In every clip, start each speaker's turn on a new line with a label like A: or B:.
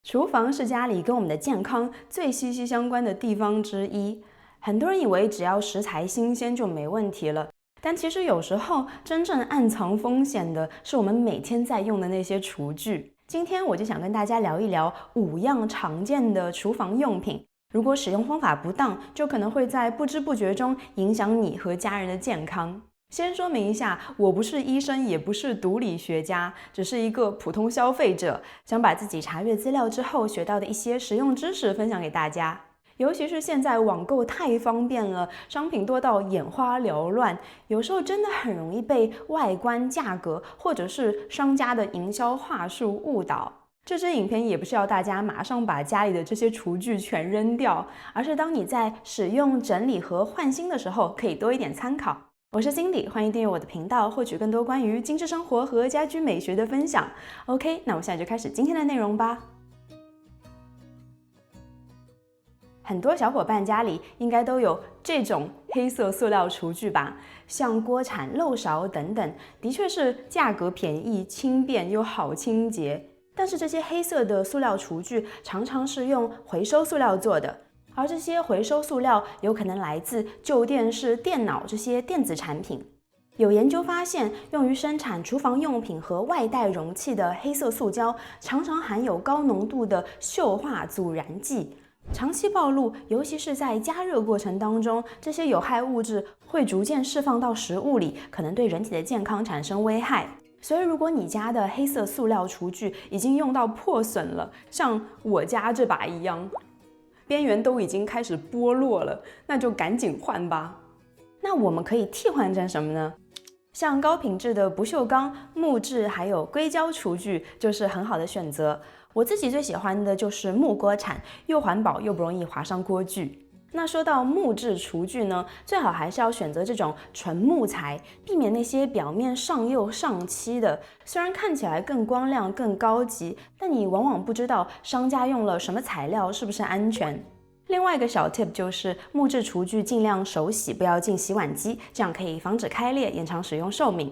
A: 廚房是家裡跟我們的健康最息息相關的地方之一。很多人以為只要食材新鮮就沒問題了，但其實有時候真正暗藏風險的是我們每天在用的那些廚具。今天我就想跟大家聊一聊5樣常見的廚房用品，如果使用方法不當，就可能會在不知不覺中影響你和家人的健康。先說明一下，我不是醫生，也不是毒理學家，只是一個普通消費者，想把自己查閱資料之後學到的一些實用知識分享給大家。尤其是現在網購太方便了，商品多到眼花繚亂，有時候真的很容易被外觀、價格或者是商家的營銷話術誤導。這支影片也不是要大家馬上把家裡的這些廚具全扔掉，而是當你在使用、整理和換新的時候，可以多一點參考。我是 Cindy， 歡迎訂閱我的頻道，獲取更多關於精緻生活和家居美學的分享。OK， 那我們現在就開始今天的內容吧。很多小夥伴家裡應該都有這種黑色塑料廚具吧，像鍋鏟、漏勺等等，的確是價格便宜、輕便又好清潔。但是這些黑色的塑料廚具常常是用回收塑料做的。而這些回收塑料有可能來自舊電視、電腦這些電子產品。有研究發現，用於生產廚房用品和外帶容器的黑色塑膠，常常含有高濃度的溴化阻燃劑。長期暴露，尤其是在加熱過程當中，這些有害物質會逐漸釋放到食物裡，可能對人體的健康產生危害。所以，如果你家的黑色塑料廚具已經用到破損了，像我家這把一樣，邊緣都已經開始剝落了，那就趕緊換吧。那我們可以替換成什麼呢？像高品質的不鏽鋼、木質還有硅膠廚具就是很好的選擇。我自己最喜歡的就是木鍋鏟，又環保又不容易劃傷鍋具。那說到木質廚具呢，最好還是要選擇這種純木材，避免那些表面上釉上漆的。雖然看起來更光亮、更高級，但你往往不知道商家用了什麼材料，是不是安全。另外一個小 tip 就是木質廚具盡量手洗，不要進洗碗機，這樣可以防止開裂，延長使用壽命。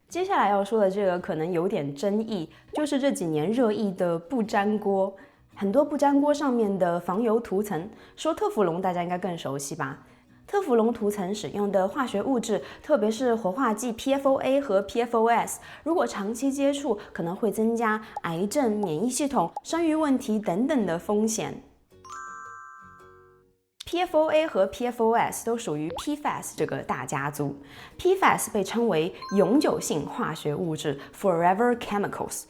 A: 接下來要說的這個可能有點爭議，就是這幾年熱議的不粘鍋。很多不粘鍋上面的防油塗層，說特氟龍大家應該更熟悉吧？特氟龍塗層使用的化學物質，特別是活化劑 PFOA 和 PFOS， 如果長期接觸，可能會增加癌症、免疫系統、生育問題等等的風險。PFOA 和 PFOS 都屬於 PFAS 這個大家族。PFAS 被稱為永久性化學物質 （Forever Chemicals）。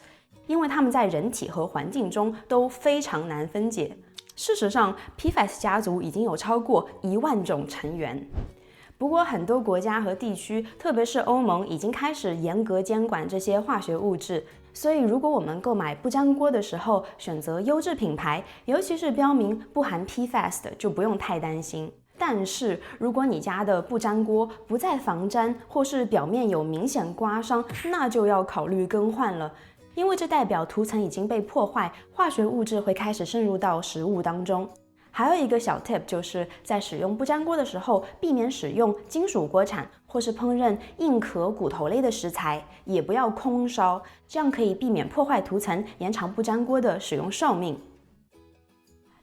A: 因為它們在人體和環境中都非常難分解。事實上 ，PFAS 家族已經有超過1萬種成員。不過，很多國家和地區，特別是歐盟，已經開始嚴格監管這些化學物質。所以，如果我們購買不粘鍋的時候，選擇優質品牌，尤其是標明不含 PFAS 的，就不用太擔心。但是，如果你家的不粘鍋不再防粘，或是表面有明顯刮傷，那就要考慮更換了。因為這代表塗層已經被破壞，化學物質會開始滲入到食物當中。還有一個小 tip 就是在使用不粘鍋的時候，避免使用金屬鍋鏟，或是烹飪硬殼、骨頭類的食材，也不要空燒，這樣可以避免破壞塗層，延長不粘鍋的使用壽命。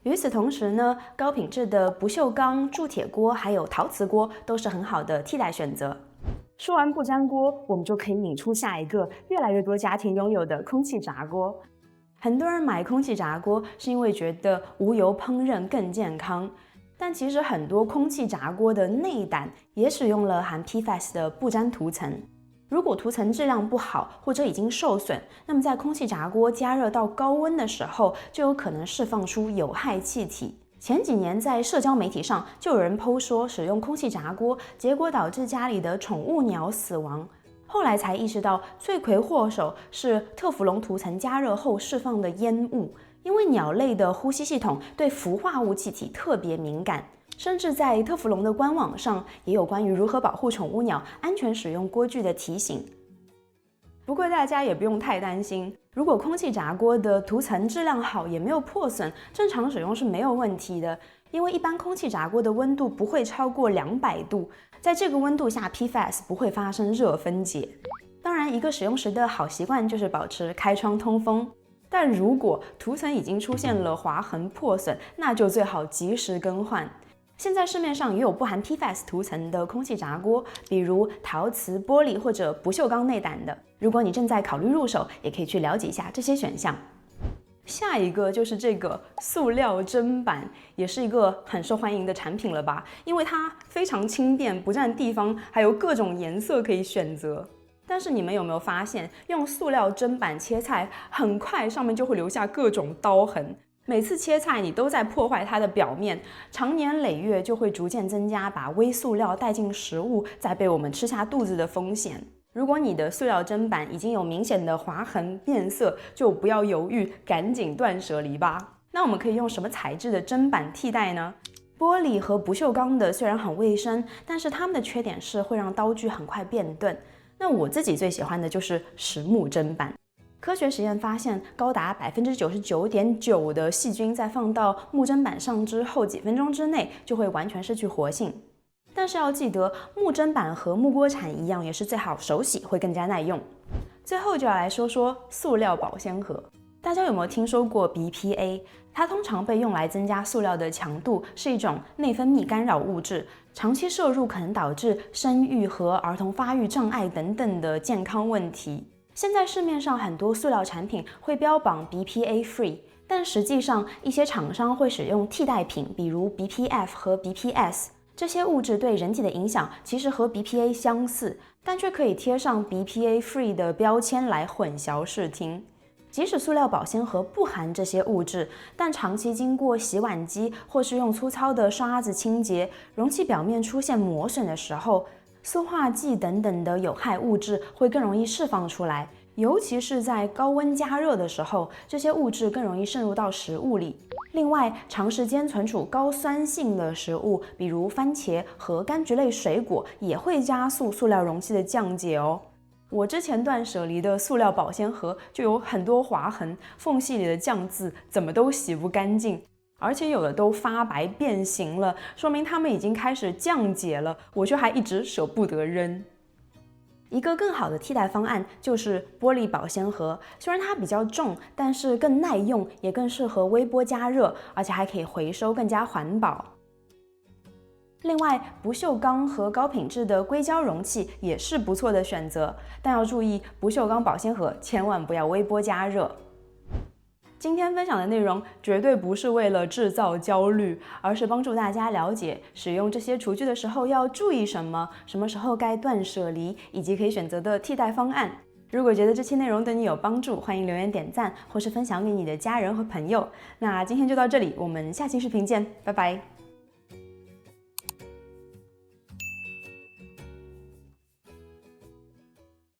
A: 與此同時呢，高品質的不鏽鋼、鑄鐵鍋還有陶瓷鍋都是很好的替代選擇。說完不粘鍋，我們就可以引出下一個越來越多家庭擁有的空氣炸鍋。很多人買空氣炸鍋是因為覺得無油烹飪更健康，但其實很多空氣炸鍋的內膽也使用了含 PFAS 的不粘塗層。如果塗層質量不好或者已經受損，那麼在空氣炸鍋加熱到高溫的時候，就有可能釋放出有害氣體。前幾年在社交媒體上就有人 po 說使用空氣炸鍋，結果導致家裡的寵物鳥死亡。後來才意識到罪魁禍首是特氟龍塗層加熱後釋放的煙霧，因為鳥類的呼吸系統對氟化物氣體特別敏感，甚至在特氟龍的官網上也有關於如何保護寵物鳥安全使用鍋具的提醒。不過大家也不用太擔心，如果空氣炸鍋的涂層質量好，也沒有破損，正常使用是沒有問題的。因為一般空氣炸鍋的溫度不會超過200度，在這個溫度下 PFAS 不會發生熱分解。當然，一個使用時的好習慣就是保持開窗通風。但如果塗層已經出現了劃痕破損，那就最好及時更換。現在市面上也有不含 PFAS 塗层的空气炸鍋，比如陶瓷、玻璃或者不鏽鋼內膽的。如果你正在考慮入手，也可以去了解一下這些選項。下一個就是這個塑料砧板，也是一個很受歡迎的產品了吧？因為它非常輕便，不占地方，還有各種顏色可以選擇。但是你們有沒有發現，用塑料砧板切菜，很快上面就会留下各種刀痕。每次切菜，你都在破壞它的表面，長年累月就會逐漸增加把微塑料帶進食物，再被我們吃下肚子的風險。如果你的塑料砧板已經有明顯的劃痕變色，就不要猶豫，趕緊斷捨離吧。那我們可以用什麼材質的砧板替代呢？玻璃和不鏽鋼的虽然很衛生，但是它們的缺點是会讓刀具很快變钝。那我自己最喜歡的就是实木砧板。科學實驗發現，高達99.9%的細菌在放到木砧板上之後，幾分鐘之內就會完全失去活性。但是要記得，木砧板和木鍋鏟一樣，也是最好手洗，會更加耐用。最後就要來說說塑料保鮮盒。大家有沒有聽說過 BPA？ 它通常被用來增加塑料的強度，是一種內分泌干擾物質，長期攝入可能導致生育和兒童發育障礙等等的健康問題。現在市面上很多塑料產品會標榜 BPA free， 但實際上一些廠商會使用替代品，比如 BPF 和 BPS。這些物質對人體的影響其實和 BPA 相似，但卻可以貼上 BPA free 的標籤來混淆視聽。即使塑料保鮮盒不含這些物質，但長期經過洗碗機或是用粗糙的刷子清潔，容器表面出現磨損的時候，塑化劑等等的有害物質會更容易釋放出來，尤其是在高溫加熱的時候，這些物質更容易滲入到食物裡。另外，長時間存儲高酸性的食物，比如番茄和柑橘類水果，也會加速塑料容器的降解哦。我之前斷捨離的塑料保鮮盒就有很多劃痕，縫隙裡的醬漬怎麼都洗不乾淨。而且有的都發白變形了，說明它們已經開始降解了，我卻還一直捨不得扔。一個更好的替代方案就是玻璃保鮮盒，雖然它比較重，但是更耐用，也更適合微波加熱，而且還可以回收，更加環保。另外，不鏽鋼和高品質的硅膠容器也是不錯的選擇，但要注意，不鏽鋼保鮮盒千萬不要微波加熱。今天分享的內容絕對不是為了製造焦慮，而是幫助大家了解使用這些廚具的時候要注意什麼，什麼時候該斷捨離，以及可以選擇的替代方案。如果覺得這期內容對你有幫助，歡迎留言點讚，或是分享給你的家人和朋友。那今天就到這裡，我們下期視頻見，拜拜。